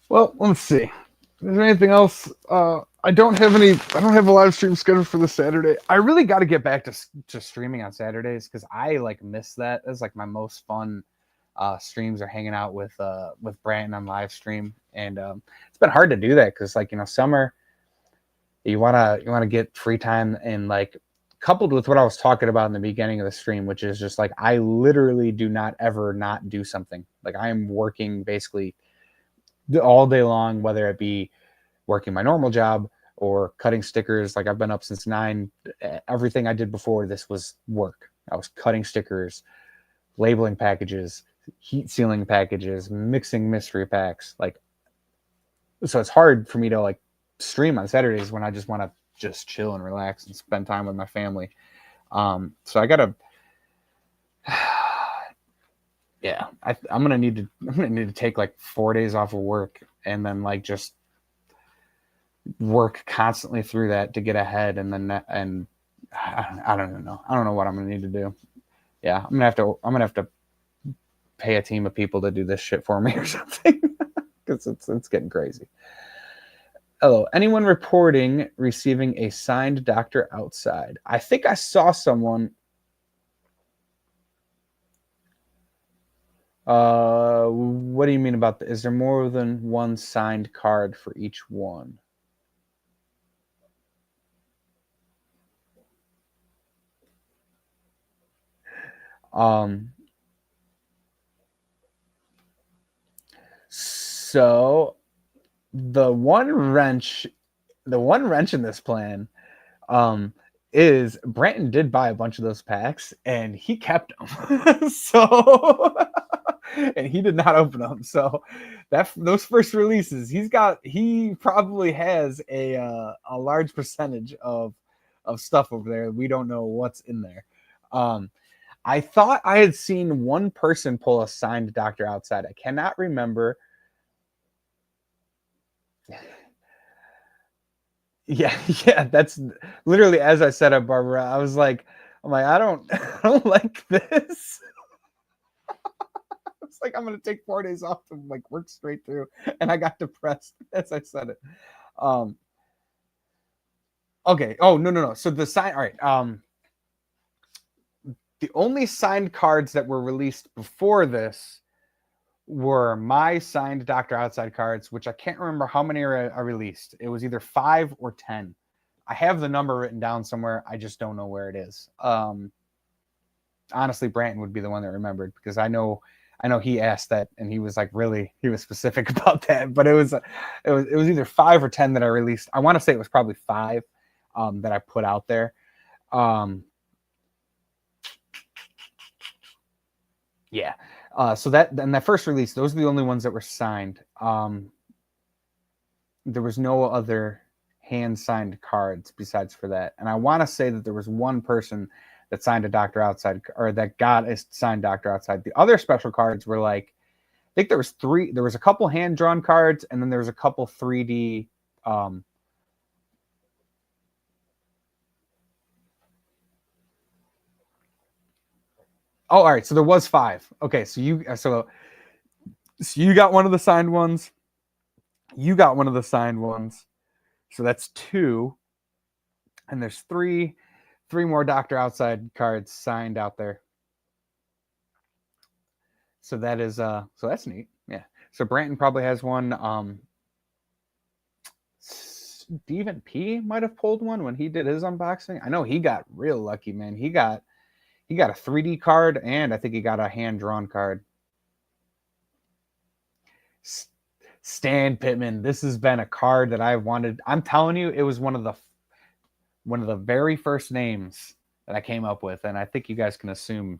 well, let's see. Is there anything else? I don't have a live stream scheduled for this Saturday. I really got to get back to streaming on Saturdays because I like miss that. That's like my most fun streams are hanging out with Brandon on live stream, and it's been hard to do that because like summer, you wanna get free time and like coupled with what I was talking about in the beginning of the stream, which is just like I literally do not ever not do something. Like I am working basically all day long, whether it be working my normal job or cutting stickers. Like I've been up since 9. Everything I did before this was work. I was cutting stickers, labeling packages, heat sealing packages, mixing mystery packs. Like, so it's hard for me to like stream on Saturdays when I just want to just chill and relax and spend time with my family. So I gotta, yeah, I'm gonna need to take like 4 days off of work and then like just work constantly through that to get ahead. And then I don't know. I don't know what I'm gonna need to do. Yeah, I'm gonna have to pay a team of people to do this shit for me or something because it's getting crazy. Hello, anyone reporting receiving a signed doctor outside? I think I saw someone. What do you mean about that? Is there more than one signed card for each one? So the one wrench in this plan is Branton did buy a bunch of those packs and he kept them. So and he did not open them. So those first releases, he probably has a large percentage of stuff over there. We don't know what's in there. I thought I had seen one person pull a signed Doctor Outside. I cannot remember. Yeah, that's literally as I said it, Barbara. I'm like, I don't like this. It's like I'm gonna take 4 days off to like work straight through, and I got depressed as I said it. Okay. Oh no. So the sign. All right. The only signed cards that were released before this were my signed Doctor Outside cards, which I can't remember how many are released. It was either 5 or 10. I have the number written down somewhere. I just don't know where it is. Honestly, Branton would be the one that remembered because I know he asked that and he was like he was specific about that. But it was either 5 or 10 that I released. I want to say it was probably 5 that I put out there. Yeah. So that first release, those are the only ones that were signed. There was no other hand signed cards besides for that. And I want to say that there was one person that signed a Doctor Outside or that got a signed Doctor Outside. The other special cards were like, I think there was 3. There was a couple hand drawn cards, and then there was a couple 3D. Oh, all right. So there was 5. Okay, so you got one of the signed ones. You got one of the signed ones. So that's 2. And there's 3 more Doctor Outside cards signed out there. So that is so that's neat. Yeah. So Branton probably has one. Steven P might have pulled one when he did his unboxing. I know he got real lucky, man. He got a 3D card and I think he got a hand-drawn card. Stan Pittman. This has been a card that I wanted. I'm telling you, it was one of the very first names that I came up with, and I think you guys can assume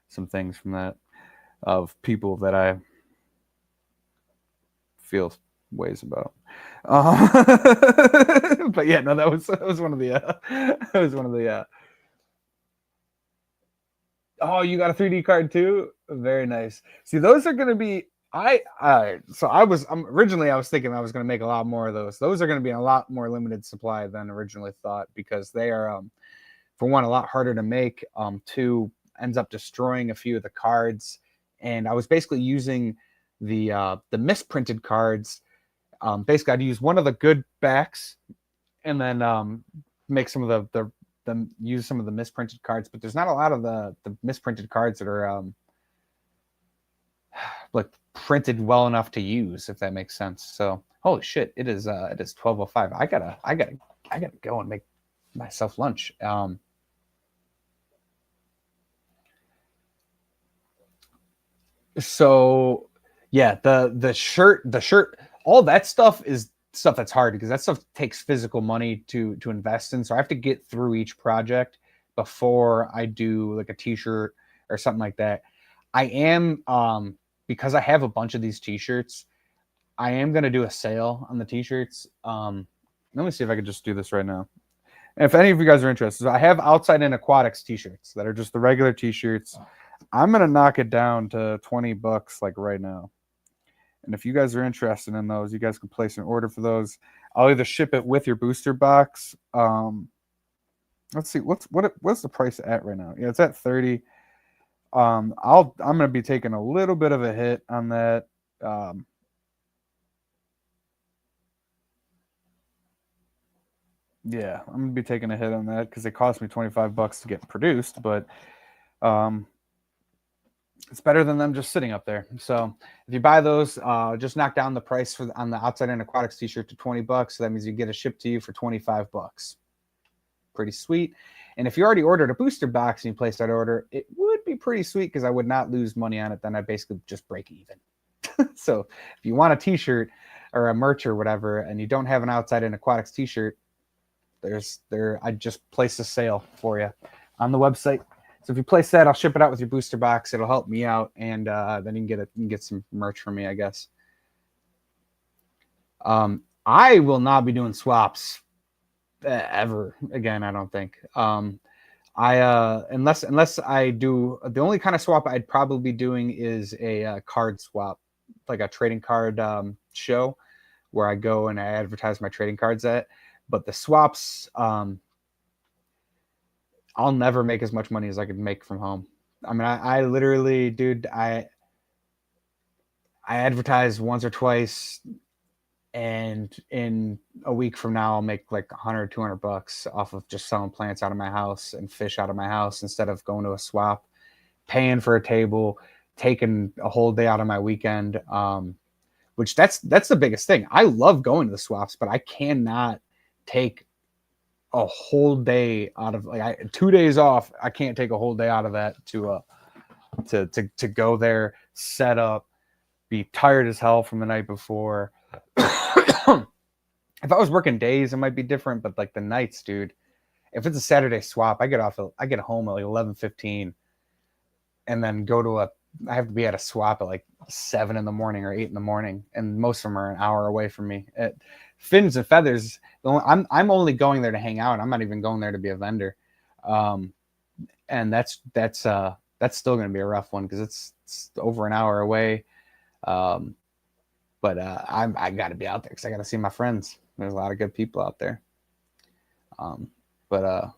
some things from that of people that I feel ways about. But yeah, no, that was one of the. Oh, you got a 3D card too? Very nice. See, those are going to be. Originally I was thinking I was going to make a lot more of those. Those are going to be a lot more limited supply than originally thought because they are, for one, a lot harder to make. 2, ends up destroying a few of the cards, and I was basically using the misprinted cards. Basically, I'd use one of the good backs, and then make some of the use some of the misprinted cards. But there's not a lot of the misprinted cards that are like printed well enough to use, if that makes sense. So holy shit, it is 12:05. I gotta go and make myself lunch. So yeah, the shirt, all that stuff is stuff that's hard because that stuff takes physical money to invest in. So I have to get through each project before I do like a t-shirt or something like that. I am because I have a bunch of these t-shirts, I am gonna do a sale on the t-shirts. Let me see if I can just do this right now. And if any of you guys are interested, so I have Outside and Aquatics t-shirts that are just the regular t-shirts. I'm gonna knock it down to $20 like right now. And if you guys are interested in those, you guys can place an order for those. I'll either ship it with your booster box. Let's see what's the price at right now? Yeah, it's at 30. I'm gonna be taking a little bit of a hit on that. Yeah, I'm gonna be taking a hit on that because it cost me $25 to get produced, but it's better than them just sitting up there. So if you buy those, just knock down the price on the Outside and Aquatics t-shirt to $20. So that means you get it shipped to you for $25. Pretty sweet. And if you already ordered a booster box and you placed that order, it would be pretty sweet because I would not lose money on it. Then I basically just break even. So if you want a t-shirt or a merch or whatever, and you don't have an Outside and Aquatics t-shirt, I just placed a sale for you on the website. So if you place that, I'll ship it out with your booster box. It'll help me out, and then you can get some merch from me, I guess. I will not be doing swaps ever again. I don't think. Unless I do, the only kind of swap I'd probably be doing is a card swap, like a trading card show where I go and I advertise my trading cards at. But the swaps, I'll never make as much money as I could make from home. I mean, I literally, dude, I advertise once or twice, and in a week from now, I'll make like 100, $200 off of just selling plants out of my house and fish out of my house instead of going to a swap, paying for a table, taking a whole day out of my weekend. Which that's the biggest thing. I love going to the swaps, but I cannot take a whole day out of 2 days off. I can't take a whole day out of that to go there, set up, be tired as hell from the night before. If I was working days, it might be different, but like the nights, dude. If it's a Saturday swap, I get home at like 11:15, and then I have to be at a swap at like 7 in the morning or 8 in the morning, and most of them are an hour away from me. At Fins and Feathers, I'm only going there to hang out. I'm not even going there to be a vendor, and that's still going to be a rough one because it's over an hour away. But I got to be out there because I got to see my friends. There's a lot of good people out there. But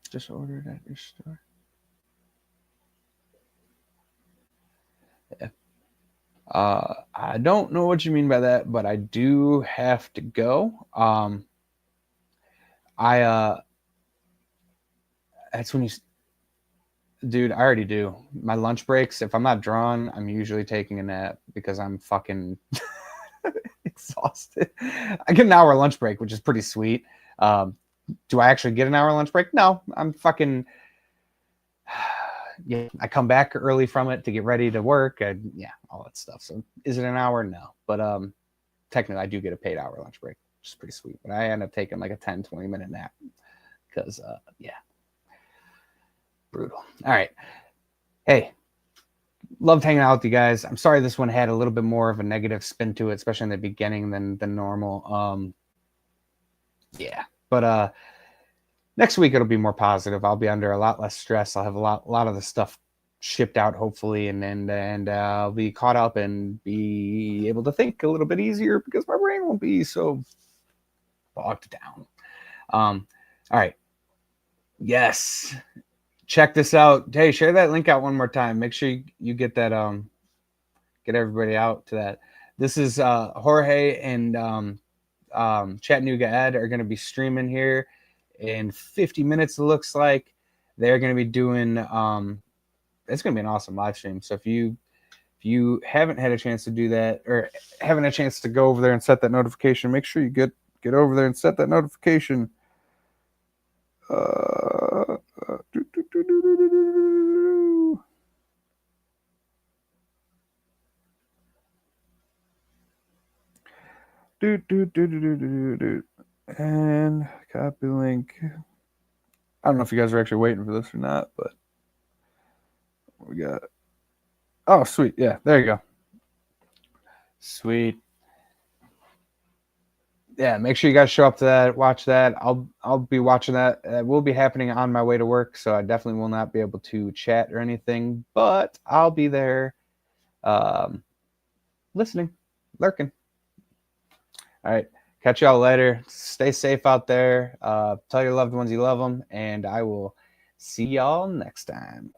just ordered at your store. Yeah. I don't know what you mean by that, but I do have to go. That's when dude, I already do. My lunch breaks, if I'm not drawn, I'm usually taking a nap because I'm fucking exhausted. I get an hour lunch break, which is pretty sweet. Do I actually get an hour lunch break? No, I'm fucking yeah. I come back early from it to get ready to work, and yeah, all that stuff. So is it an hour? No, but technically I do get a paid hour lunch break, which is pretty sweet. But I end up taking like a 10-20 minute nap because yeah, brutal. All right, hey, loved hanging out with you guys. I'm sorry this one had a little bit more of a negative spin to it, especially in the beginning than normal. Yeah, but next week it'll be more positive. I'll be under a lot less stress. I'll have a lot of the stuff shipped out hopefully, and I'll be caught up and be able to think a little bit easier because my brain won't be so bogged down. All right. Yes. Check this out. Hey, share that link out one more time. Make sure you get that get everybody out to that. This is Jorge and Chattanooga Ed are going to be streaming here in 50 minutes. It looks like they're going to be doing it's going to be an awesome live stream. So if you haven't had a chance to do that or haven't a chance to go over there and set that notification, make sure you get over there and set that notification. Uh, and copy link. I don't know if you guys are actually waiting for this or not, but we got. Oh, sweet. Yeah, there you go. Sweet. Yeah, make sure you guys show up to that, watch that. I'll be watching that. It will be happening on my way to work, so I definitely will not be able to chat or anything, but I'll be there um, listening, lurking. All right. Catch y'all later. Stay safe out there. Tell your loved ones you love them, and I will see y'all next time.